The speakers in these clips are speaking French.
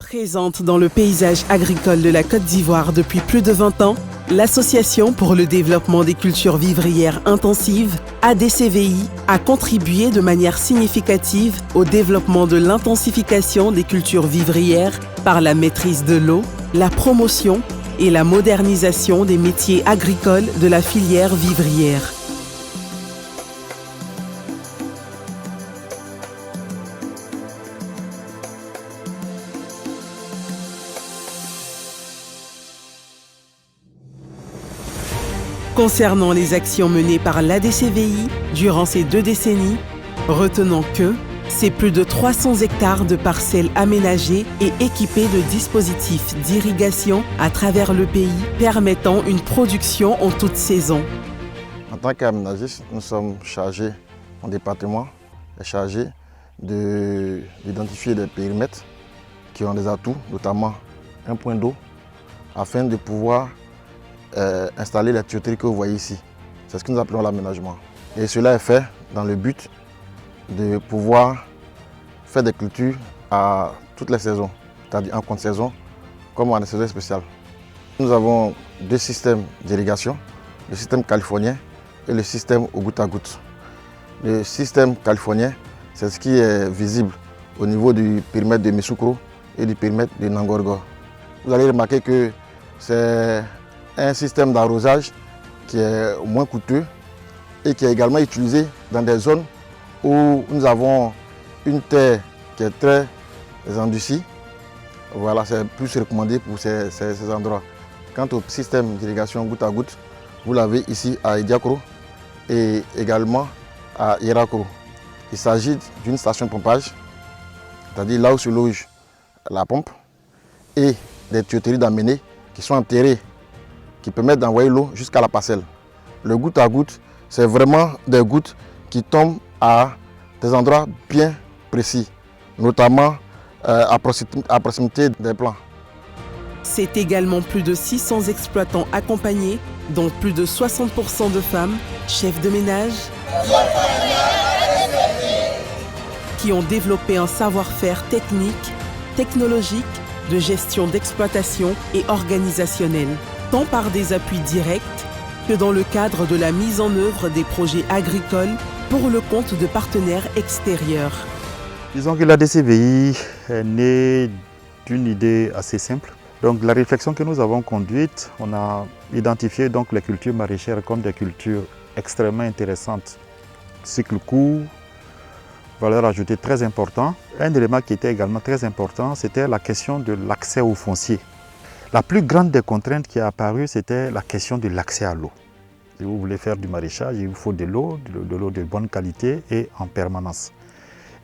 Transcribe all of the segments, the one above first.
Présente dans le paysage agricole de la Côte d'Ivoire depuis plus de 20 ans, l'Association pour le développement des cultures vivrières intensives, ADCVI, a contribué de manière significative au développement de l'intensification des cultures vivrières par la maîtrise de l'eau, la promotion et la modernisation des métiers agricoles de la filière vivrière. Concernant les actions menées par l'ADCVI durant ces 2 décennies, retenons que c'est plus de 300 hectares de parcelles aménagées et équipées de dispositifs d'irrigation à travers le pays permettant une production en toute saison. En tant qu'aménagiste, nous sommes chargés, mon département est chargé d'identifier des périmètres qui ont des atouts, notamment un point d'eau, afin de pouvoir installer la tuyauterie que vous voyez ici. C'est ce que nous appelons l'aménagement. Et cela est fait dans le but de pouvoir faire des cultures à toutes les saisons, c'est-à-dire en contre-saison comme en saison spéciale. Nous avons 2 systèmes d'irrigation, le système californien et le système au goutte à goutte. Le système californien, c'est ce qui est visible au niveau du périmètre de Missukro et du périmètre de Nangorgo. Vous allez remarquer que c'est un système d'arrosage qui est moins coûteux et qui est également utilisé dans des zones où nous avons une terre qui est très endurcie. Voilà, c'est plus recommandé pour ces endroits. Quant au système d'irrigation goutte à goutte, vous l'avez ici à Idiakro et également à Irakro. Il s'agit d'une station de pompage, c'est-à-dire là où se loge la pompe, et des tuyauteries d'amener qui sont enterrées, qui permettent d'envoyer l'eau jusqu'à la parcelle. Le goutte à goutte, c'est vraiment des gouttes qui tombent à des endroits bien précis, notamment à proximité des plants. C'est également plus de 600 exploitants accompagnés, dont plus de 60% de femmes, chefs de ménage, qui ont développé un savoir-faire technique, technologique, de gestion d'exploitation et organisationnel, tant par des appuis directs que dans le cadre de la mise en œuvre des projets agricoles pour le compte de partenaires extérieurs. Disons que l'ADCVI est née d'une idée assez simple. Donc la réflexion que nous avons conduite, on a identifié donc les cultures maraîchères comme des cultures extrêmement intéressantes. Cycle court, valeur ajoutée très important. Un élément qui était également très important, c'était la question de l'accès au foncier. La plus grande des contraintes qui est apparue, c'était la question de l'accès à l'eau. Si vous voulez faire du maraîchage, il vous faut de l'eau de bonne qualité et en permanence.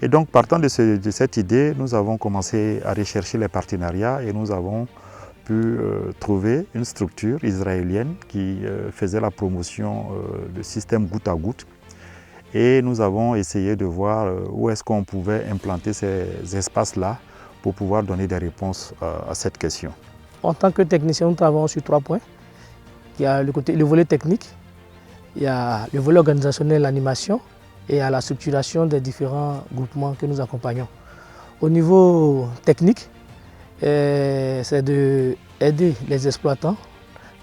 Et donc, partant de cette idée, nous avons commencé à rechercher les partenariats et nous avons pu trouver une structure israélienne qui faisait la promotion du système goutte à goutte. Et nous avons essayé de voir où est-ce qu'on pouvait implanter ces espaces-là pour pouvoir donner des réponses à cette question. En tant que technicien, nous travaillons sur 3 points. Il y a le volet technique, il y a le volet organisationnel, l'animation, et il y a la structuration des différents groupements que nous accompagnons. Au niveau technique, c'est d'aider les exploitants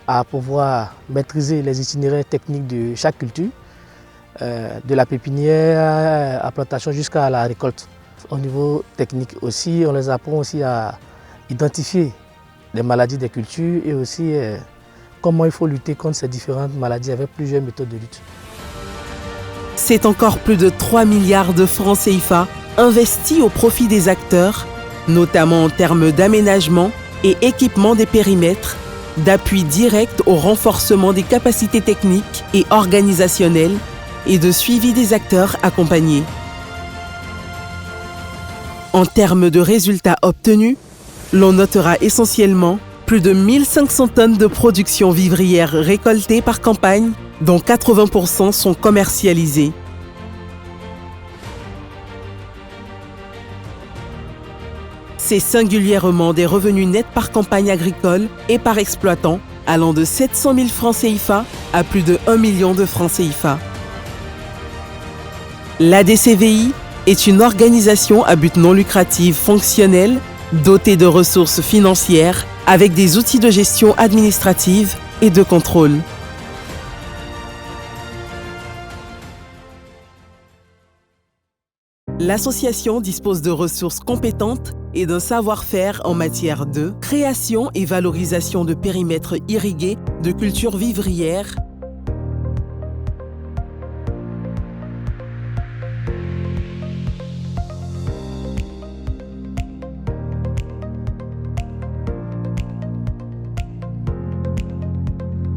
à pouvoir maîtriser les itinéraires techniques de chaque culture, de la pépinière à plantation jusqu'à la récolte. Au niveau technique aussi, on les apprend aussi à identifier les maladies des cultures et aussi comment il faut lutter contre ces différentes maladies avec plusieurs méthodes de lutte. C'est encore plus de 3 milliards de francs CFA investis au profit des acteurs, notamment en termes d'aménagement et équipement des périmètres, d'appui direct au renforcement des capacités techniques et organisationnelles et de suivi des acteurs accompagnés. En termes de résultats obtenus, l'on notera essentiellement plus de 1500 tonnes de production vivrière récoltées par campagne, dont 80% sont commercialisées. C'est singulièrement des revenus nets par campagne agricole et par exploitant, allant de 700 000 francs CFA à plus de 1 million de francs CFA. L'ADCVI est une organisation à but non lucratif fonctionnelle doté de ressources financières avec des outils de gestion administrative et de contrôle. L'association dispose de ressources compétentes et d'un savoir-faire en matière de création et valorisation de périmètres irrigués de cultures vivrières,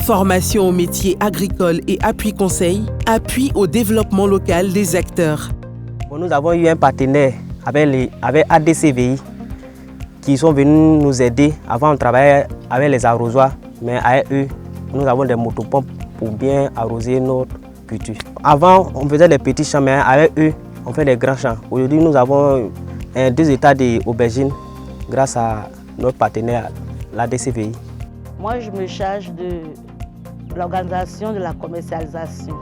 formation aux métiers agricoles et appui conseil, appui au développement local des acteurs. Nous avons eu un partenaire avec ADCVI qui sont venus nous aider. Avant, on travaillait avec les arrosoirs, mais avec eux, nous avons des motopompes pour bien arroser notre culture. Avant, on faisait des petits champs, mais avec eux, on fait des grands champs. Aujourd'hui, nous avons 2 états d'aubergines grâce à notre partenaire, l'ADCVI. Moi, je me charge de l'organisation de la commercialisation.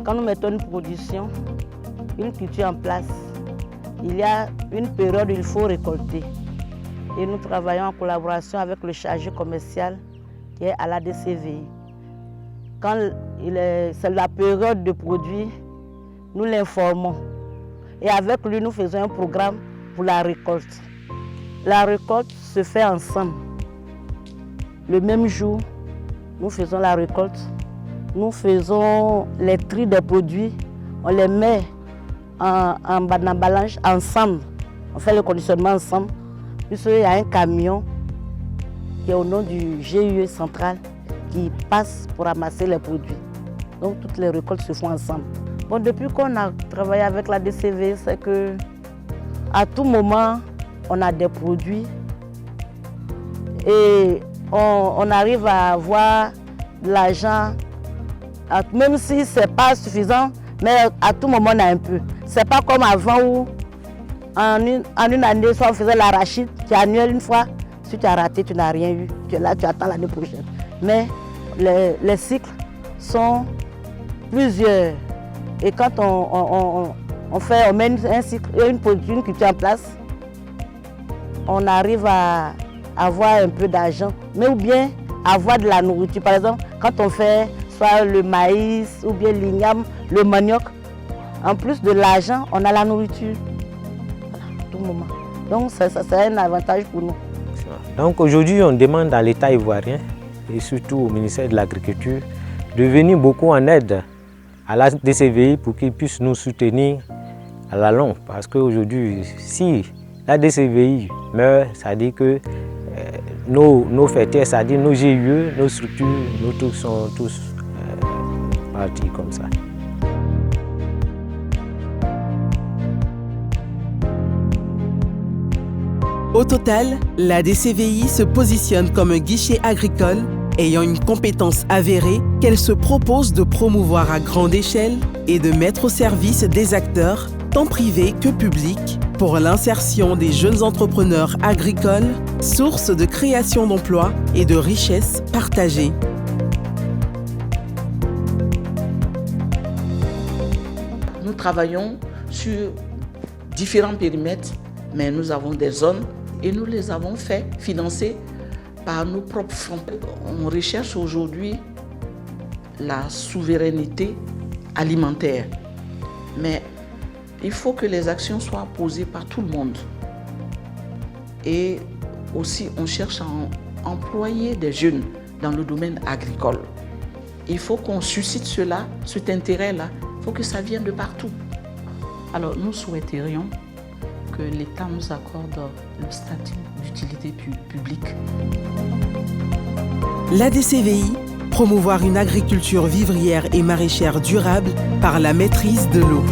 Quand nous mettons une production, une culture en place, il y a une période où il faut récolter. Et nous travaillons en collaboration avec le chargé commercial qui est à la DCVI. Quand c'est la période de produit, nous l'informons. Et avec lui, nous faisons un programme pour la récolte. La récolte se fait ensemble. Le même jour, nous faisons la récolte. Nous faisons les tris des produits. On les met en emballage ensemble. On fait le conditionnement ensemble. Puis il y a un camion qui est au nom du GIE central qui passe pour ramasser les produits. Donc toutes les récoltes se font ensemble. Bon, depuis qu'on a travaillé avec la DCV, c'est que à tout moment, on a des produits et on arrive à avoir de l'argent, même si ce n'est pas suffisant, mais à tout moment on a un peu. Ce n'est pas comme avant où en une année, soit on faisait l'arachide, tu annuelles une fois, si tu as raté, tu n'as rien eu, tu es là, tu attends l'année prochaine. Mais les cycles sont plusieurs. Et quand on met un cycle, une culture en place, on arrive à avoir un peu d'argent, mais ou bien avoir de la nourriture. Par exemple, quand on fait soit le maïs ou bien l'igname, le manioc, en plus de l'argent, on a la nourriture. Voilà, à tout moment. Donc c'est un avantage pour nous. Donc aujourd'hui, on demande à l'État ivoirien et surtout au ministère de l'Agriculture de venir beaucoup en aide à la DCVI pour qu'ils puissent nous soutenir à la longue. Parce qu'aujourd'hui, si la DCVI meurt, ça dit que nos fêtières, c'est-à-dire nos GIE, nos structures, nous tous sont tous partis comme ça. Au total, la DCVI se positionne comme un guichet agricole ayant une compétence avérée qu'elle se propose de promouvoir à grande échelle et de mettre au service des acteurs, tant privés que publics, pour l'insertion des jeunes entrepreneurs agricoles, source de création d'emplois et de richesses partagées. Nous travaillons sur différents périmètres, mais nous avons des zones et nous les avons fait financer par nos propres fonds. On recherche aujourd'hui la souveraineté alimentaire, mais il faut que les actions soient posées par tout le monde. Et aussi, on cherche à employer des jeunes dans le domaine agricole. Il faut qu'on suscite cela, cet intérêt-là, il faut que ça vienne de partout. Alors, nous souhaiterions que l'État nous accorde le statut d'utilité publique. La DCVI, promouvoir une agriculture vivrière et maraîchère durable par la maîtrise de l'eau.